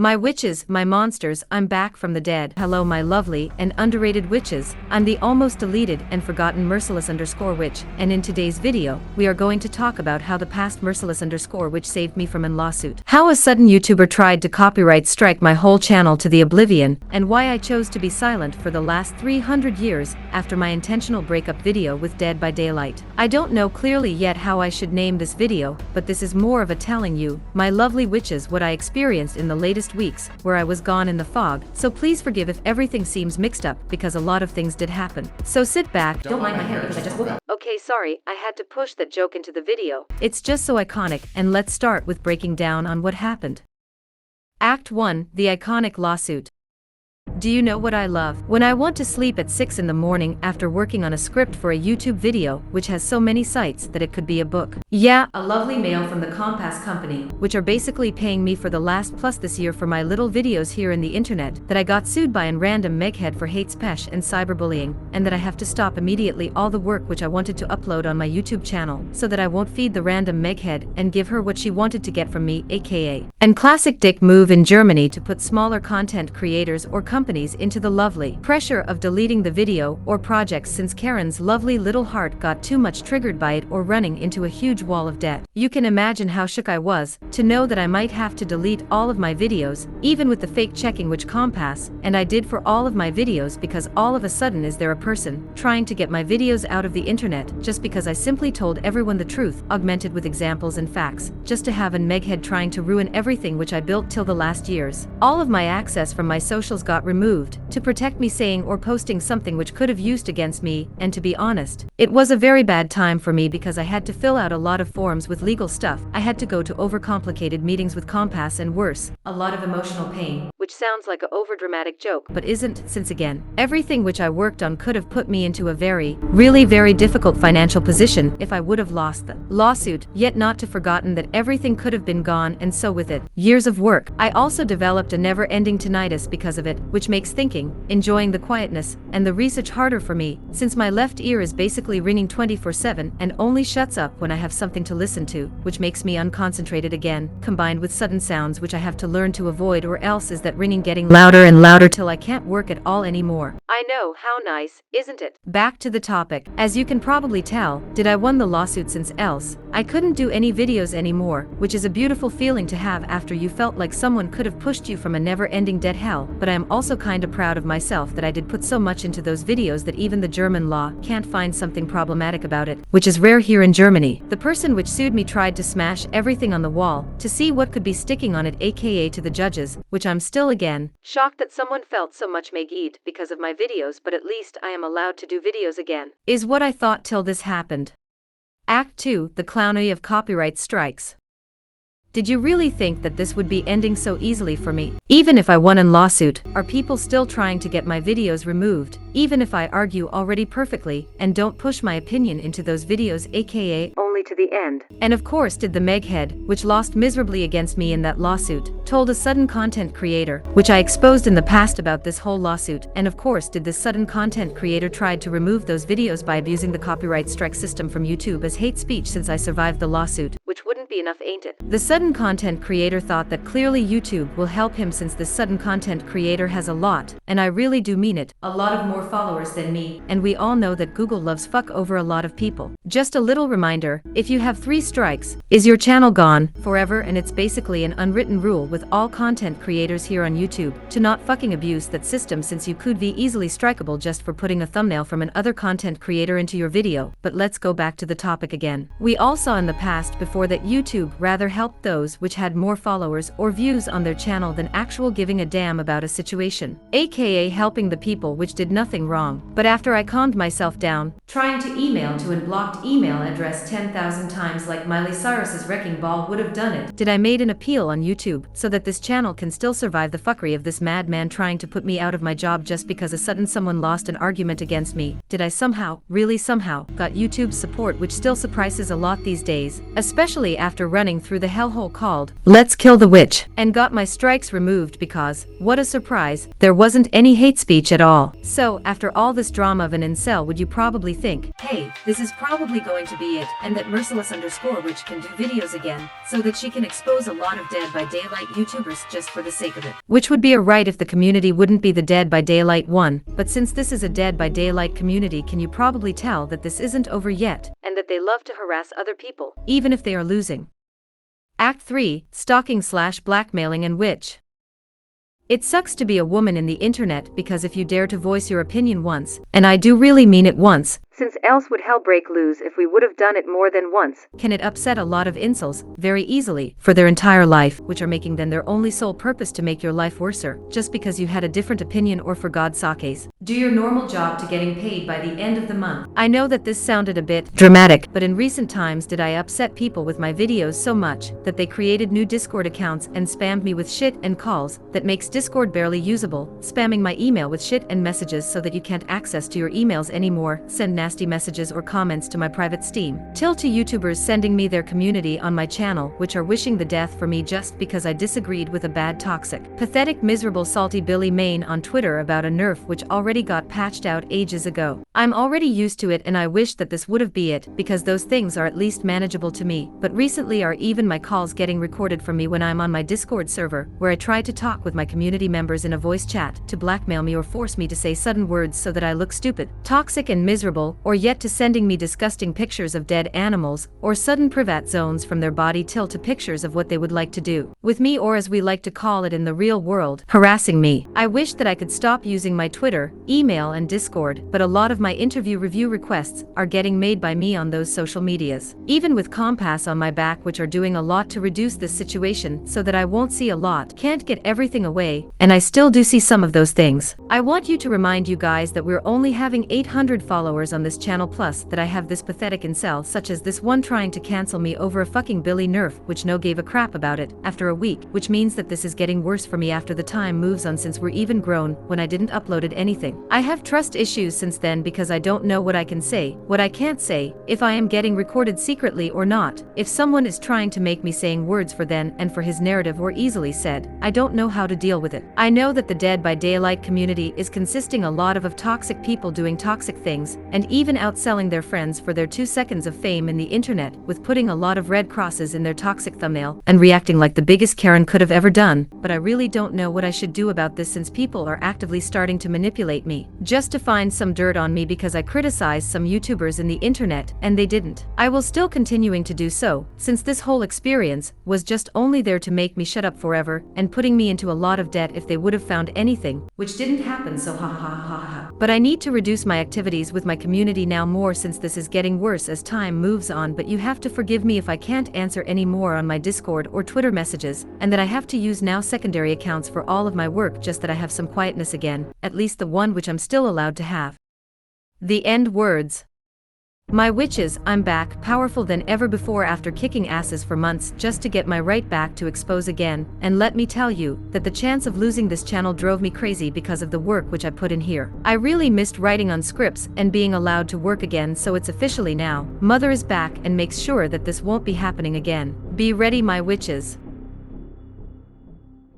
My witches, my monsters, I'm back from the dead. Hello my lovely and underrated witches, I'm the almost deleted and forgotten merciless_witch, and in today's video, we are going to talk about how the past merciless_witch saved me from a lawsuit. How a sudden YouTuber tried to copyright strike my whole channel to the oblivion, and why I chose to be silent for the last 300 years after my intentional breakup video with Dead by Daylight. I don't know clearly yet how I should name this video, but this is more of a telling you, my lovely witches, what I experienced in the latest weeks, where I was gone in the fog, so please forgive if everything seems mixed up, because a lot of things did happen. So sit back, don't mind my hair because I just woke up. Okay, sorry, I had to push that joke into the video. It's just so iconic, and let's start with breaking down on what happened. Act 1, the iconic lawsuit. Do you know what I love? When I want to sleep at 6 in the morning after working on a script for a YouTube video, which has so many sites that it could be a book. Yeah, a lovely mail from the Compass company, which are basically paying me for the last plus this year for my little videos here in the internet, that I got sued by an random meghead for hate speech and cyberbullying, and that I have to stop immediately all the work which I wanted to upload on my YouTube channel, so that I won't feed the random meghead and give her what she wanted to get from me, aka. And classic dick move in Germany to put smaller content creators or companies into the lovely pressure of deleting the video or projects, since Karen's lovely little heart got too much triggered by it or running into a huge wall of debt. You can imagine how shook I was to know that I might have to delete all of my videos, even with the fake checking which Compass and I did for all of my videos, because all of a sudden is there a person trying to get my videos out of the internet just because I simply told everyone the truth, augmented with examples and facts, just to have a meghead trying to ruin everything which I built till the last years. All of my access from my socials got removed to protect me saying or posting something which could have used against me, and to be honest, it was a very bad time for me because I had to fill out a lot of forms with legal stuff, I had to go to overcomplicated meetings with Compass, and worse, a lot of emotional pain, which sounds like a overdramatic joke but isn't, since again, everything which I worked on could have put me into a really very difficult financial position if I would have lost the lawsuit, yet not to forgotten that everything could have been gone, and so with it, years of work. I also developed a never-ending tinnitus because of it, which makes thinking, enjoying the quietness, and the research harder for me, since my left ear is basically ringing 24/7 and only shuts up when I have something to listen to, which makes me unconcentrated again, combined with sudden sounds which I have to learn to avoid, or else is that ringing getting louder and louder till I can't work at all anymore. I know, how nice, isn't it? Back to the topic. As you can probably tell, did I won the lawsuit, since else I couldn't do any videos anymore, which is a beautiful feeling to have after you felt like someone could have pushed you from a never-ending dead hell, but I am also kinda proud of myself that I did put so much into those videos that even the German law can't find something problematic about it, which is rare here in Germany. The person which sued me tried to smash everything on the wall to see what could be sticking on it, aka to the judges, which I'm still again shocked that someone felt so much eat because of my videos, but at least I am allowed to do videos again, is what I thought till this happened. Act 2, the clownery of copyright strikes. Did you really think that this would be ending so easily for me? Even if I won a lawsuit, are people still trying to get my videos removed, even if I argue already perfectly and don't push my opinion into those videos, aka only to the end? And of course, did the meghead, which lost miserably against me in that lawsuit, told a sudden content creator, which I exposed in the past about this whole lawsuit, and of course did this sudden content creator tried to remove those videos by abusing the copyright strike system from YouTube as hate speech, since I survived the lawsuit, which wouldn't be enough, ain't it? The sudden content creator thought that clearly YouTube will help him, since this sudden content creator has a lot, and I really do mean it, a lot of more followers than me, and we all know that Google loves fuck over a lot of people. Just a little reminder, if you have 3 strikes, is your channel gone forever, and it's basically an unwritten rule with all content creators here on YouTube to not fucking abuse that system, since you could be easily strikeable just for putting a thumbnail from an other content creator into your video. But let's go back to the topic again. We all saw in the past before that YouTube rather helped those which had more followers or views on their channel than actual giving a damn about a situation, aka helping the people which did nothing wrong. But after I calmed myself down, trying to email to an blocked email address 10,000 times like Miley Cyrus's wrecking ball would have done it, did I made an appeal on YouTube so that this channel can still survive the fuckery of this madman trying to put me out of my job just because a sudden someone lost an argument against me. Did I somehow, really somehow, got YouTube's support, which still surprises a lot these days, especially after running through the hellhole called Let's Kill the Witch, and got my strikes removed because, what a surprise, there wasn't any hate speech at all. So, after all this drama of an incel, would you probably think, hey, this is probably going to be it, and that Merciless_Witch can do videos again, so that she can expose a lot of Dead by Daylight YouTubers just for the sake of it. Which would be a right if the community wouldn't be the Dead by Daylight one, but since this is a Dead by Daylight community, can you probably tell that this isn't over yet, and that they love to harass other people, even if they are losing. Act 3, Stalking/Blackmailing and Witch. It sucks to be a woman in the internet because if you dare to voice your opinion once, and I do really mean it once, since else would hell break loose if we would have done it more than once, can it upset a lot of incels very easily for their entire life, which are making them their only sole purpose to make your life worser, just because you had a different opinion or for God's sakes. Do your normal job to getting paid by the end of the month. I know that this sounded a bit dramatic, but in recent times did I upset people with my videos so much that they created new Discord accounts and spammed me with shit and calls that makes Discord barely usable, spamming my email with shit and messages so that you can't access to your emails anymore, send nasty messages or comments to my private Steam, till to YouTubers sending me their community on my channel which are wishing the death for me just because I disagreed with a bad toxic, pathetic miserable salty Billy Main on Twitter about a nerf which already got patched out ages ago. I'm already used to it and I wish that this would have been it, because those things are at least manageable to me, but recently are even my calls getting recorded from me when I'm on my Discord server, where I try to talk with my community members in a voice chat, to blackmail me or force me to say sudden words so that I look stupid, toxic and miserable, or yet to sending me disgusting pictures of dead animals, or sudden privat zones from their body till to pictures of what they would like to do with me, or as we like to call it in the real world, harassing me. I wish that I could stop using my Twitter, email and Discord, but a lot of my interview review requests are getting made by me on those social medias. Even with Compass on my back, which are doing a lot to reduce this situation so that I won't see a lot, can't get everything away, and I still do see some of those things. I want you to remind you guys that we're only having 800 followers on this channel, plus that I have this pathetic incel such as this one trying to cancel me over a fucking Billy nerf which no gave a crap about it after a week, which means that this is getting worse for me after the time moves on, since we're even grown when I didn't uploaded anything. I have trust issues since then because I don't know what I can say, what I can't say, if I am getting recorded secretly or not, if someone is trying to make me saying words for then and for his narrative or easily said, I don't know how to deal with it. I know that the Dead by Daylight community is consisting a lot of toxic people doing toxic things, and even outselling their friends for their 2 seconds of fame in the internet, with putting a lot of red crosses in their toxic thumbnail, and reacting like the biggest Karen could have ever done, but I really don't know what I should do about this since people are actively starting to manipulate me, just to find some dirt on me because I criticized some YouTubers in the internet, and they didn't. I will still continuing to do so, since this whole experience was just only there to make me shut up forever, and putting me into a lot of debt if they would have found anything, which didn't happen, so ha ha ha ha. But I need to reduce my activities with my community now more since this is getting worse as time moves on, but you have to forgive me if I can't answer any more on my Discord or Twitter messages, and that I have to use now secondary accounts for all of my work, just that I have some quietness again, at least the one which I'm still allowed to have. The end words. My witches, I'm back, powerful than ever before after kicking asses for months just to get my right back to expose again, and let me tell you, that the chance of losing this channel drove me crazy because of the work which I put in here. I really missed writing on scripts and being allowed to work again, so it's officially now. Mother is back and makes sure that this won't be happening again. Be ready, my witches.